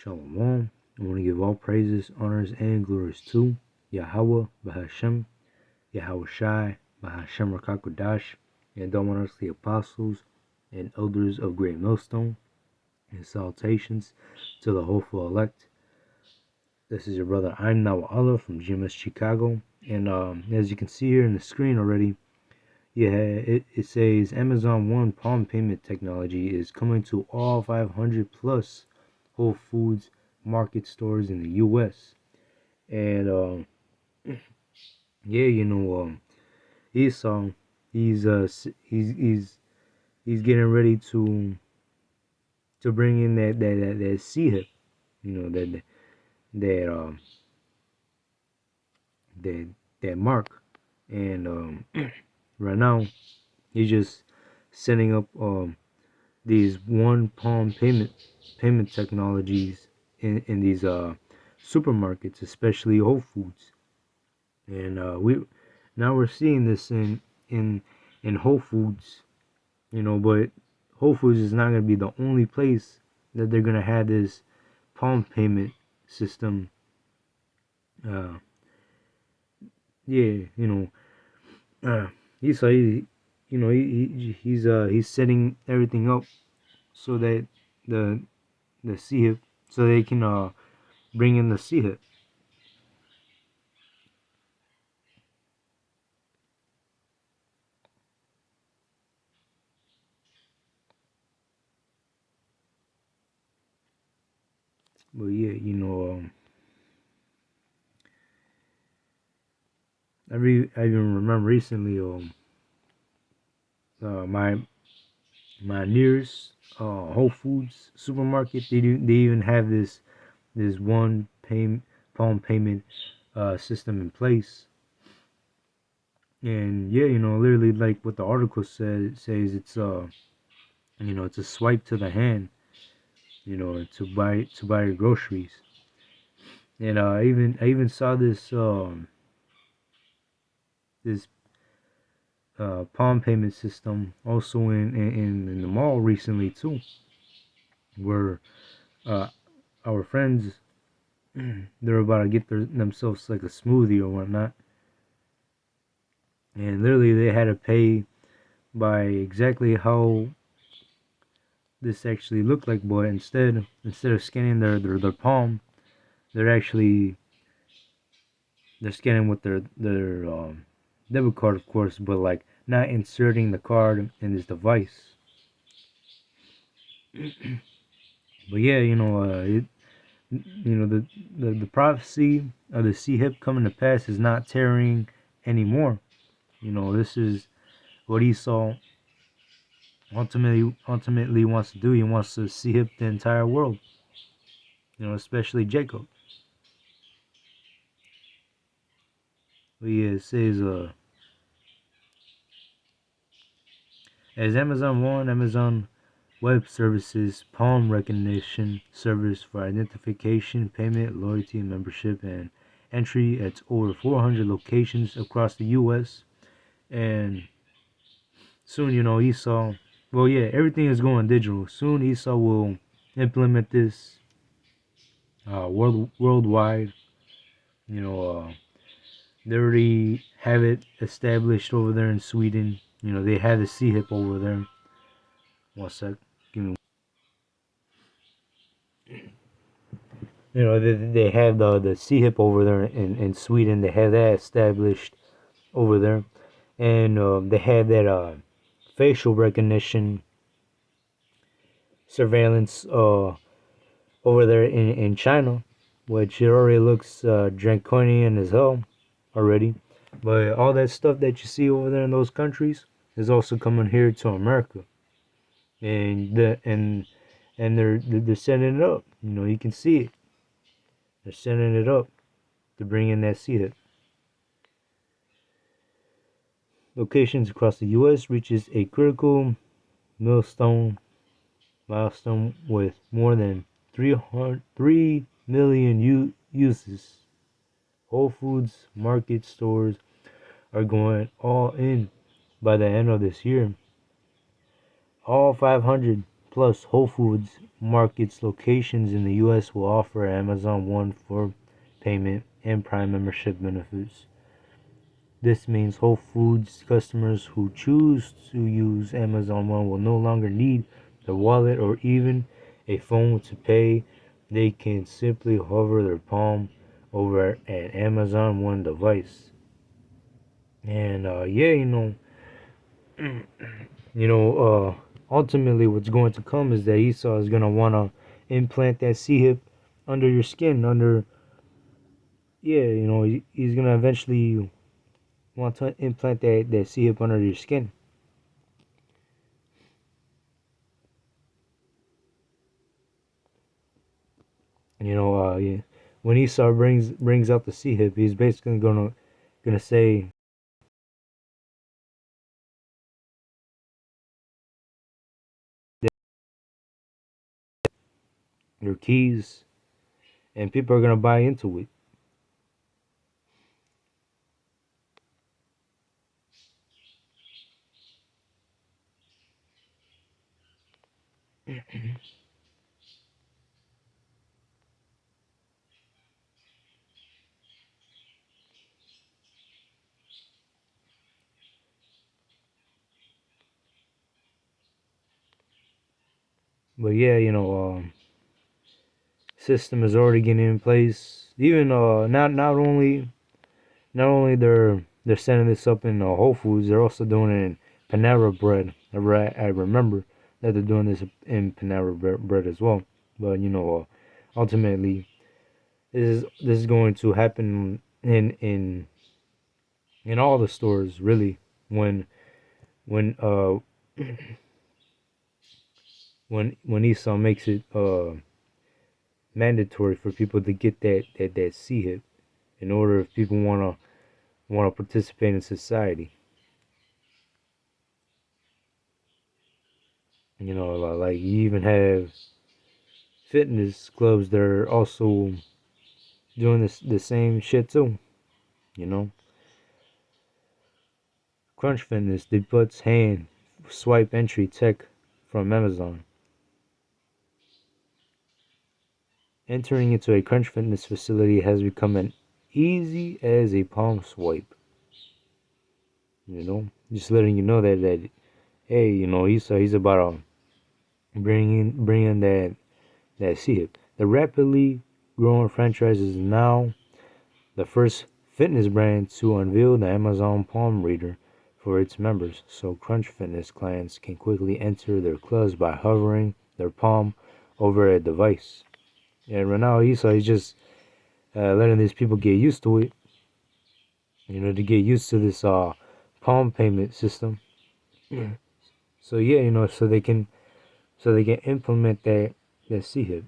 Shalom. I want to give all praises, honors, and glories to Yahweh, Bahashem, Yahweh Shai, Bahashem Rakakodash, and Dominos the apostles and elders of Great Millstone, and salutations to the hopeful elect. This is your brother I'm Allah from GMS Chicago, and as you can see here in the screen already, it says Amazon One Palm Payment technology is coming to all 500 plus Whole Foods market stores in the U.S. And Esau, he's getting ready to bring in that C-hip, that mark, and right now he's just setting up these one palm payment technologies in these supermarkets, especially Whole Foods, and we're seeing this in Whole Foods, but Whole Foods is not going to be the only place that they're going to have this palm payment system. He's setting everything up so that the C-hip, so they can bring in the C-hip. But yeah, I even remember recently, my nearest Whole Foods supermarket, they even have this one palm payment system in place. And yeah, literally like what the article says it's it's a swipe to the hand, to buy your groceries. And I even saw this palm payment system also in the mall recently too, where our friends they're about to get themselves like a smoothie or whatnot, and literally they had to pay by exactly how this actually looked like, but instead of scanning their palm, they're scanning with their debit card, of course, but like not inserting the card in this device. But yeah, the prophecy of the C-hip coming to pass is not tarrying anymore. This is what Esau ultimately wants to do. He wants to C-hip the entire world, especially Jacob. But yeah, it says as Amazon Web Services palm recognition service for identification, payment, loyalty, membership, and entry at over 400 locations across the U.S. And soon, Esau, well, yeah, everything is going digital. Soon, Esau will implement this worldwide. They already have it established over there in Sweden. They have the C-hip over there. One sec. Give me. They have the C-hip over there in Sweden. They have that established over there, and they have that facial recognition surveillance over there in China, which it already looks draconian as hell already. But all that stuff that you see over there in those countries is also coming here to America, and they're setting it up. You can see it. They're setting it up to bring in that C-hip. Locations across the U.S. reaches a critical milestone with more than 3 million uses. Whole Foods market stores are going all in by the end of this year. All 500 Plus, Whole Foods Market's locations in the U.S. will offer Amazon One for payment and Prime membership benefits. This means Whole Foods customers who choose to use Amazon One will no longer need their wallet or even a phone to pay. They can simply hover their palm over an Amazon One device. And yeah, ultimately what's going to come is that Esau is going to want to implant that C-hip under your skin, he's going to eventually want to implant that C-hip under your skin. Yeah. When Esau brings out the C-hip, he's basically gonna say your keys, and people are gonna buy into it. But yeah, system is already getting in place. Even not only they're setting this up in Whole Foods, they're also doing it in Panera Bread. I remember that they're doing this in Panera Bread as well. But ultimately, this is going to happen in all the stores really when when Esau makes it mandatory for people to get that C-hip in order if people wanna participate in society. Like you even have fitness clubs that are also doing the same shit too. You know, Crunch Fitness debuts hand swipe entry tech from Amazon. Entering into a Crunch Fitness facility has become as easy as a palm swipe. Just letting you know that hey, he's about to bring in that C-hip. The rapidly growing franchise is now the first fitness brand to unveil the Amazon Palm Reader for its members, so Crunch Fitness clients can quickly enter their clubs by hovering their palm over a device. And right now, Esau is just letting these people get used to it. To get used to this palm payment system. So yeah, so they can implement that C-hip.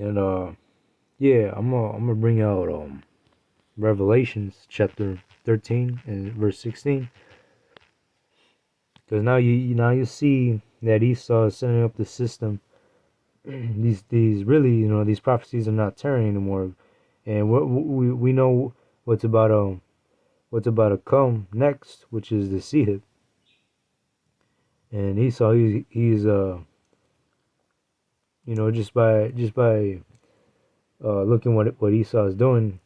And yeah, I'm gonna bring out Revelations chapter 13 and verse 16, because now you see that Esau is setting up the system. These really, these prophecies are not tearing anymore, and what we know what's about to come next, which is the C-hip. And Esau, he's just by looking what Esau is doing,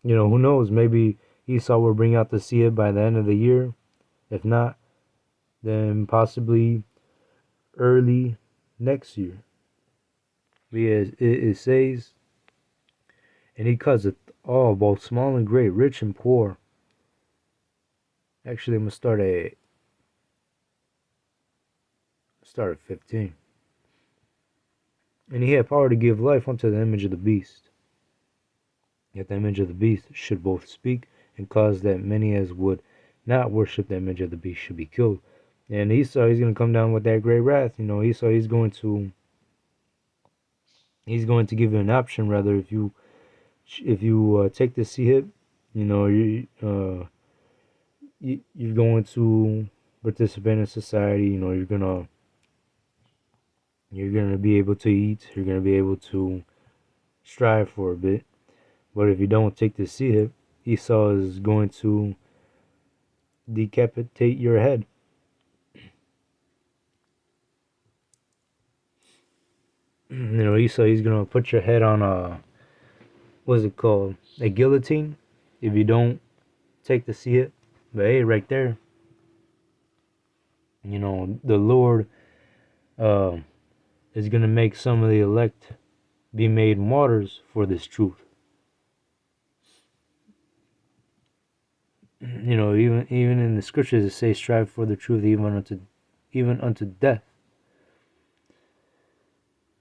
who knows? Maybe Esau will bring out the C-hip by the end of the year. If not, then possibly early next year. Because it says, and he causeth all, both small and great, rich and poor. Actually, I'm gonna start at 15. And he had power to give life unto the image of the beast. Yet the image of the beast should both speak and cause that many as would not worship the image of the beast should be killed. And Esau, he's going to come down with that great wrath. Esau, he's going to give you an option. Rather, if you take the C-hip, you're going to participate in society. You know, you're gonna be able to eat. You're gonna be able to strive for a bit. But if you don't take the sihip, Esau is going to decapitate your head. You know, Esau, he's gonna put your head on a, what's it called, a guillotine, if you don't take the sihip. But hey, right there, you know, the Lord uh, is gonna make some of the elect be made martyrs for this truth. You know, even in the scriptures it says, strive for the truth even unto death.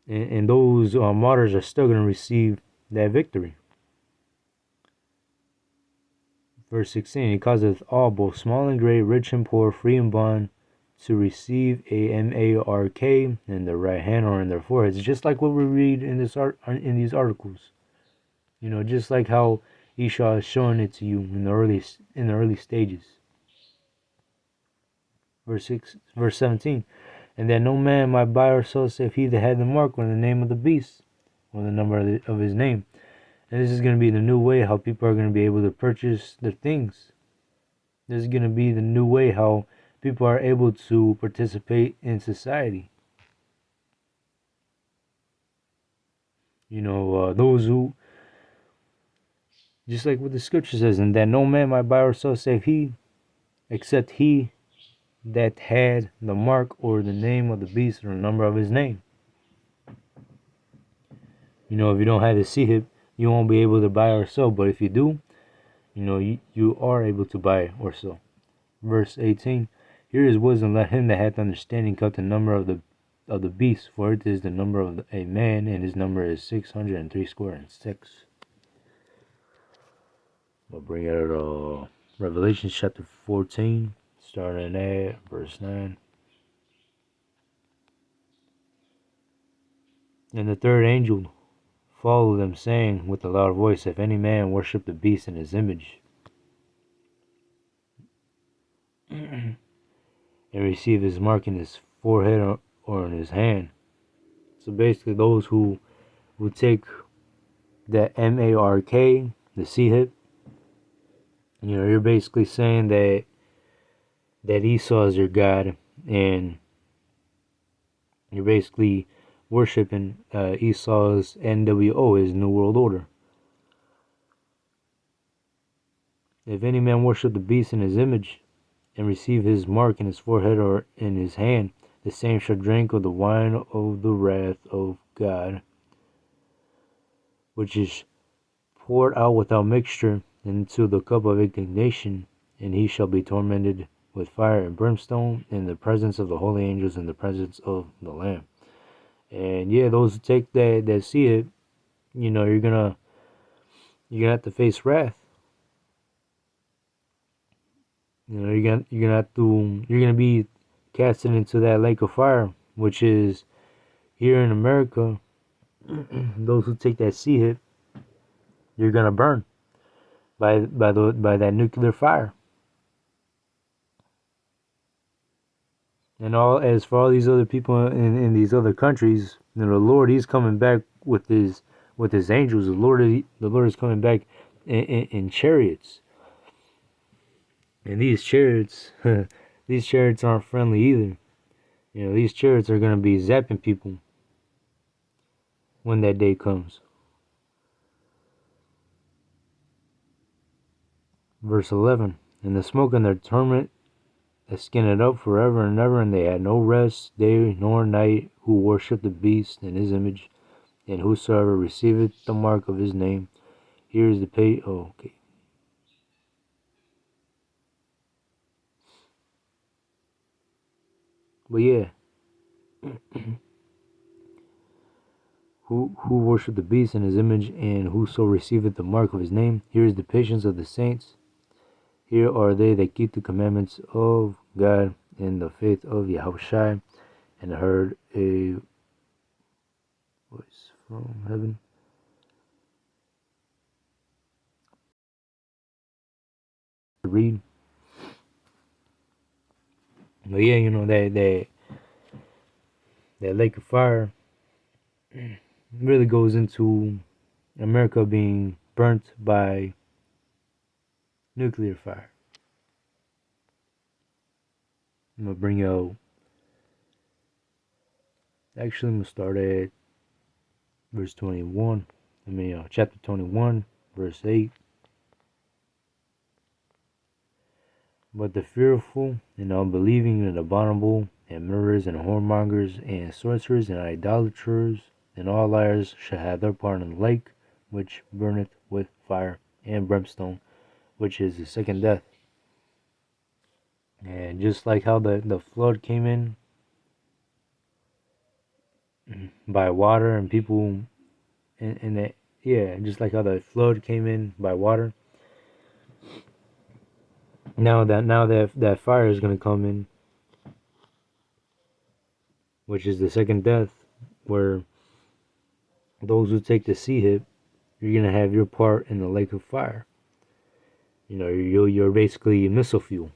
And those martyrs are still going to receive that victory. Verse 16, he causeth all, both small and great, rich and poor, free and bond, to receive a mark in their right hand or in their foreheads. Just like what we read in these articles. You know, just like how Esau is showing it to you in the early stages. Verse 17, and that no man might buy or sell save he that had the mark or the name of the beast or the number of his name. And this is going to be the new way how people are going to be able to purchase their things. This is going to be the new way how people are able to participate in society. You know, those who, just like what the scripture says, and that no man might buy or sell save he, except he that had the mark or the name of the beast or the number of his name. You know, if you don't have the sihip, you won't be able to buy or sell. But if you do, you know, you are able to buy or sell. Verse 18, here is wisdom, let him that hath understanding count the number of the beast, for it is the number of a man, and his number is 603 square and 6. We'll bring out Revelation chapter 14, starting at verse 9. And the third angel followed them, saying with a loud voice, if any man worship the beast in his image, and receive his mark in his forehead or in his hand. So basically those who take that mark, the sihip, you know, you're basically saying that Esau is your God, and you're basically worshiping Esau's NWO, his New World Order. If any man worship the beast in his image, and receive his mark in his forehead or in his hand, the same shall drink of the wine of the wrath of God, which is poured out without mixture into the cup of indignation, and he shall be tormented with fire and brimstone in the presence of the holy angels, in the presence of the Lamb. And yeah, those who take that see it, you know, you're gonna have to face wrath. You know, you're gonna be casted into that lake of fire, which is here in America. Those who take that sihip, you're gonna burn by that nuclear fire. And as for all these other people in these other countries, you know, the Lord, He's coming back with His angels. The Lord is coming back in chariots. And these chariots, these chariots aren't friendly either. You know, these chariots are gonna be zapping people when that day comes. Verse 11, and the smoke and their torment that skin it up forever and ever, and they had no rest day nor night, who worship the beast and his image, and whosoever receiveth the mark of his name. Here is the pay. Oh, okay. But yeah, who worship the beast and his image, and whoso receiveth the mark of his name. Here is the patience of the saints. Here are they that keep the commandments of God and the faith of Yahushua, and heard a voice from heaven. Read. But yeah, that lake of fire really goes into America being burnt by nuclear fire. I'm gonna bring out. Actually, I'm gonna start at verse 21. Chapter 21, verse 8. But the fearful and unbelieving and abominable and murderers and whoremongers and sorcerers and idolaters and all liars shall have their part in the lake which burneth with fire and brimstone, which is the second death. And just like how the flood came in by water and people and that, yeah, just like how the flood came in by water, now that fire is going to come in, which is the second death, where those who take the sea hit, you're going to have your part in the lake of fire. You're basically missile fuel.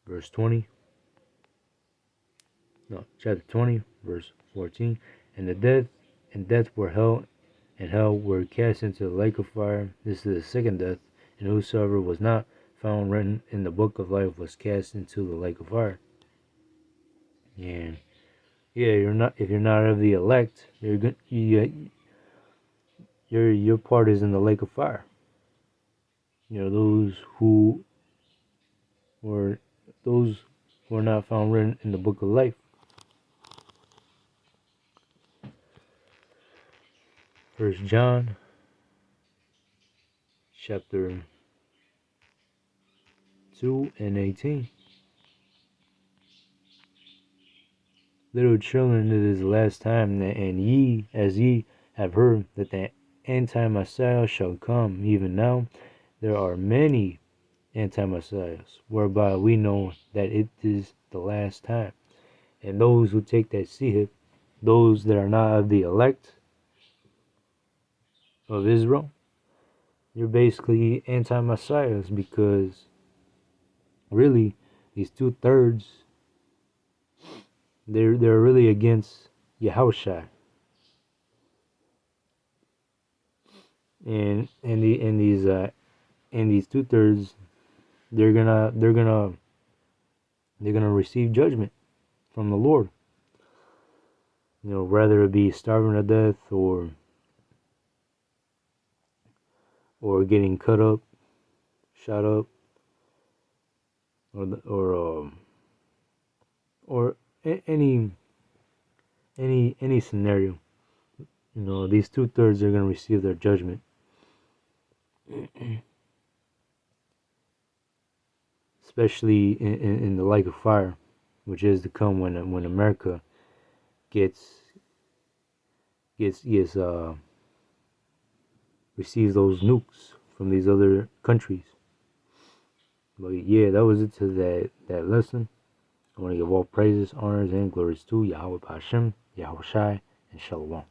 Verse 20. No, chapter 20, verse 14. And death were hell, and hell were cast into the lake of fire. This is the second death, and whosoever was not found written in the book of life was cast into the lake of fire. And yeah, if you're not of the elect, your part is in the lake of fire. Those who were not found written in the book of life. First John chapter 2 and 18. Little children, it is the last time, and ye, as ye have heard, that the anti-Messiah shall come. Even now there are many anti-Messiahs, whereby we know that it is the last time. And those who take that seat, those that are not of the elect of Israel, you're basically anti-Messiahs, because really these 2/3, they're really against Yahushua. And these 2/3, they're gonna receive judgment from the Lord. Whether it be starving to death or getting cut up, shot up, or any scenario. These 2/3 are gonna receive their judgment. Especially in the lake of fire, which is to come when America receives those nukes from these other countries. But yeah, that was it to that lesson. I want to give all praises, honors, and glories to Yahweh Hashem, Yahweh Shai, and Shalom.